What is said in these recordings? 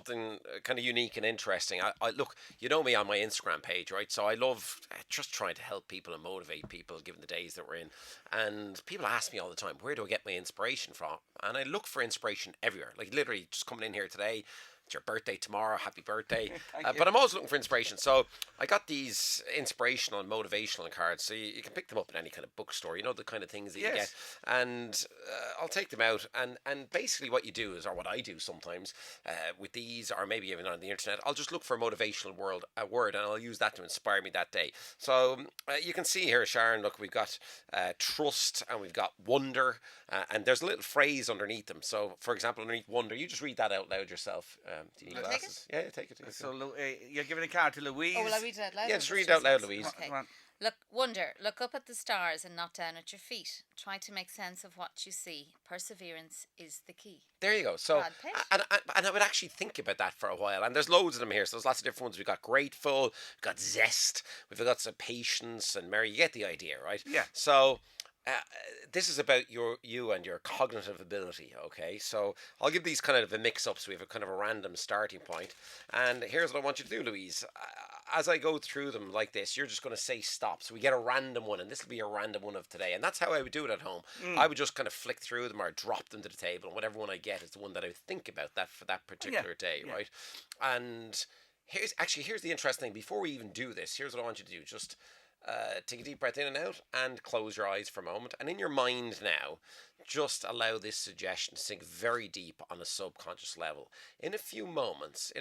something kind of unique and interesting. I look, you know me on my Instagram page, right? So I love just trying to help people and motivate people, given the days that we're in. And people ask me all the time, where do I get my inspiration from? And I look for inspiration everywhere. Like literally, just coming in here today. It's your birthday tomorrow. Happy birthday! Thank you. But I'm always looking for inspiration. So I got these inspirational and motivational cards. So you can pick them up in any kind of bookstore. You know the kind of things that you get. Yes. And I'll take them out. And basically, what you do is, or what I do sometimes with these, or maybe even on the internet, I'll just look for a motivational word, and I'll use that to inspire me that day. So you can see here, Sharon. Look, we've got trust and we've got wonder, and there's a little phrase underneath them. So, for example, underneath wonder, you just read that out loud yourself. Do you need I'll take glasses? Yeah, take it. Take it. So you're giving a card to Louise. Oh, will I read it out loud? Yeah, just read it out loud, Louise. Okay. Come on. Look, wonder. Look up at the stars and not down at your feet. Try to make sense of what you see. Perseverance is the key. There you go. So, Brad Pitt. and I would actually think about that for a while. And there's loads of them here. So there's lots of different ones. We've got grateful, we've got zest, we've got some patience and Mary. You get the idea, right? Yeah. So. This is about you and your cognitive ability, okay? So I'll give these kind of a mix-up, so we have a kind of a random starting point. And here's what I want you to do, Louise. As I go through them like this, you're just going to say stop. So we get a random one, and this will be a random one of today. And that's how I would do it at home. I would just kind of flick through them or drop them to the table, and whatever one I get is the one that I think about that for that particular day, yeah. right? And here's the interesting thing. Before we even do this, here's what I want you to do. Just take a deep breath in and out and close your eyes for a moment. And in your mind now, just allow this suggestion to sink very deep on a subconscious level. In a few moments,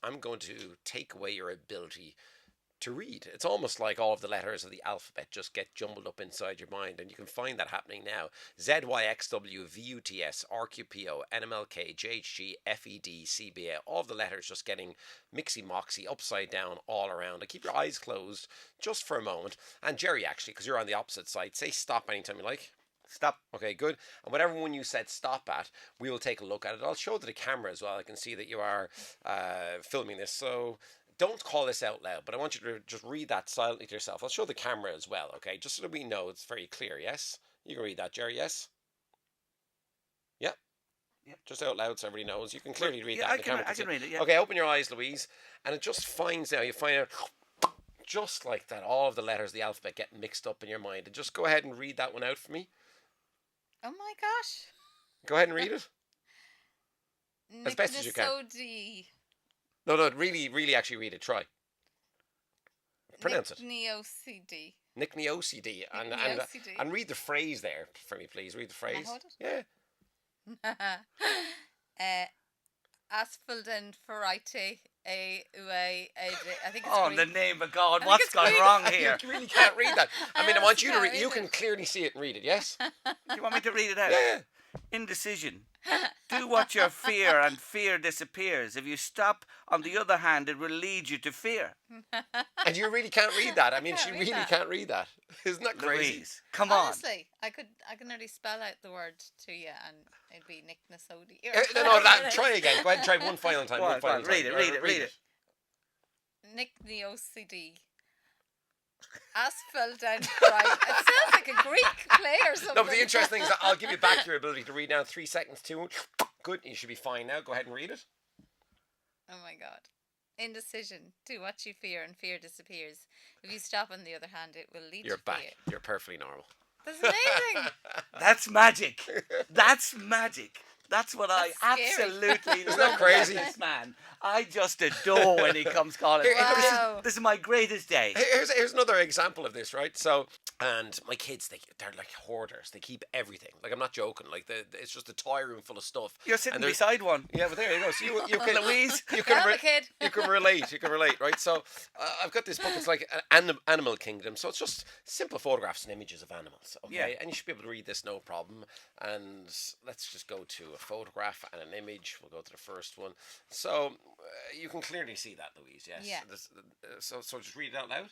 I'm going to take away your ability to read. It's almost like all of the letters of the alphabet just get jumbled up inside your mind, and you can find that happening now. Z, Y, X, W, V, U, T, S, R, Q, P, O, N, M, L, K, J, H, G, F, E, D, C, B, A. All of the letters just getting mixy-moxy, upside down, all around. And keep your eyes closed just for a moment. And Jerry, actually, because you're on the opposite side, say stop anytime you like. Stop. Okay, good. And whatever one you said stop at, we will take a look at it. I'll show to the camera as well. I can see that you are filming this. So don't call this out loud, but I want you to just read that silently to yourself. I'll show the camera as well, okay? Just so that we know it's very clear, yes? You can read that, Jerry, yes? Yeah? Yep. Just out loud so everybody knows. You can clearly read Yeah, that. I The can, camera I see can read it, yeah. Okay, open your eyes, Louise. And it just finds out, you find out, just like that, all of the letters of the alphabet get mixed up in your mind. And just go ahead and read that one out for me. Oh my gosh. Go ahead and read it. As best as you can. Nicnosodi. No, really, really actually read it. Try. Pronounce it. Nicneocd. Nickneocd. And Nickneocd. and read the phrase there for me, please. Read the Can I phrase. hold it? Yeah. Asphalden Ferrite I think it's Oh, Greek. in the name of God, think what's it's gone Greek. wrong here? You really can't read that. I mean, I want you to can't read. read You it. can clearly see it and read it. Yes. Do you want me to read it out? Yeah. Indecision. Do what you fear and fear disappears. If you stop, on the other hand, it will lead you to fear. And you really can't read that. I mean, can't she read really that. can't read that. Isn't that crazy? Louise, come on. Honestly, I can nearly spell out the word to you and it'd be Nicnosodi. No, try again. Go ahead and try one final time. Go on, One final go on, time. read it. Nicneocd. Asphalden Ferrite. It sounds like a Greek play or something. No, but the interesting thing is that I'll give you back your ability to read now. 3 seconds, 2. Good. You should be fine now. Go ahead and read it. Oh my God. Indecision. Do what you fear and fear disappears. If you stop, on the other hand, it will lead You're to back. fear. You're perfectly normal. That's amazing. That's magic. That's magic. That's what That's I scary. absolutely that love crazy? about this man. I just adore when he comes calling. Wow. This is my greatest day. Here's another example of this, right? So, and my kids, they're like hoarders. They keep everything. Like, I'm not joking. Like, it's just a toy room full of stuff. You're sitting And there's- beside one. Yeah, but there you go. So you can, Louise, you can, Tell the kid. you can relate. You can relate, right? So, I've got this book. It's like an Animal Kingdom. So it's just simple photographs and images of animals. Okay, Yeah. and you should be able to read this no problem. And let's just go to a photograph and an image. We'll go to the first one. So you can clearly see that, Louise. Yes. Yeah. So just read it out loud.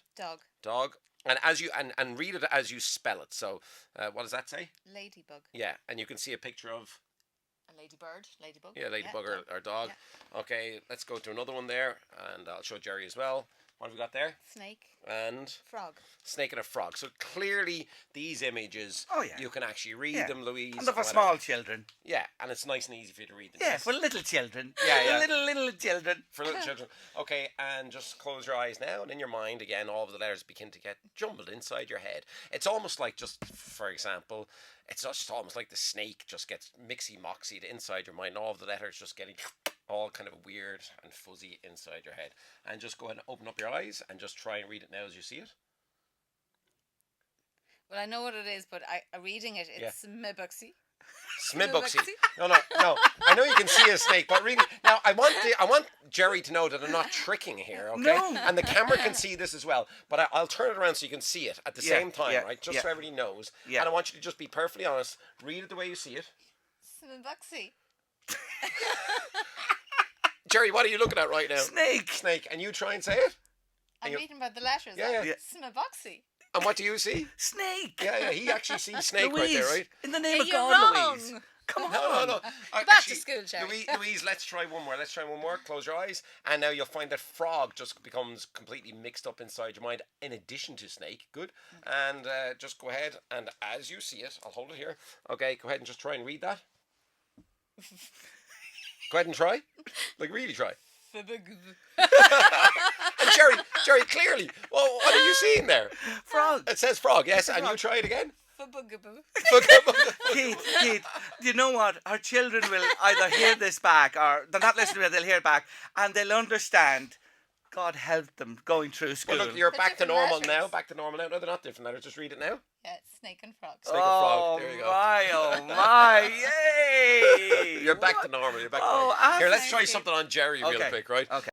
Dog. And as you and read it as you spell it. So what does that say? Ladybug. Yeah, and you can see a picture of A ladybird. Ladybug. ladybug dog. or dog. Yeah. Okay, let's go to another one there, and I'll show Jerry as well. What have we got there? Snake. And Frog. snake and a frog. So clearly these images, you can actually read them, Louise. And they're for whatever. small children. Yeah, and it's nice and easy for you to read them. Yeah, yes? for little children. Yeah. Little children. For little children. Okay, and just close your eyes now, and in your mind, again, all of the letters begin to get jumbled inside your head. It's almost like, just for example, it's just almost like the snake just gets mixy-moxied inside your mind, and all of the letters just getting all kind of weird and fuzzy inside your head. And just go ahead and open up your eyes and just try and read it now as you see it. Well, I know what it is, but reading it, it's Smibuxy. Smibuxy. No. I know you can see a snake, but really, now I want Jerry to know that I'm not tricking here, okay? No. And the camera can see this as well, but I'll turn it around so you can see it at the same time, right? Just so everybody knows. Yeah. And I want you to just be perfectly honest. Read it the way you see it. Smibuxy. Jerry, what are you looking at right now? Snake. And you try and say it. I'm reading about the letters. Yeah. Smibuxy. And what do you see? Snake. Yeah. He actually sees snake Louise, right there, right? in the name of You're God, wrong. Louise. Come on. No. Back to school, Jerry. Louise, let's try one more. Close your eyes. And now you'll find that frog just becomes completely mixed up inside your mind in addition to snake. Good. And just go ahead and as you see it, I'll hold it here. Okay, go ahead and just try and read that. Go ahead and try. Like, really try. And Jerry, clearly, well, what are you seeing there? Frog. It says frog, yes. And you try it again. Keith, you know what? Our children will either hear this back or they're not listening to it, they'll hear it back and they'll understand. God help them going through school. Well, look, you're back to normal letters. now. Back to normal now. No, they're not different letters. Just read it now. Yeah, it's snake and frog. Snake and frog. There you go. Oh my, yay! You're back to normal. You're back to Oh, normal. Here, let's try thank you. something on Jerry real Okay. quick, right? Okay.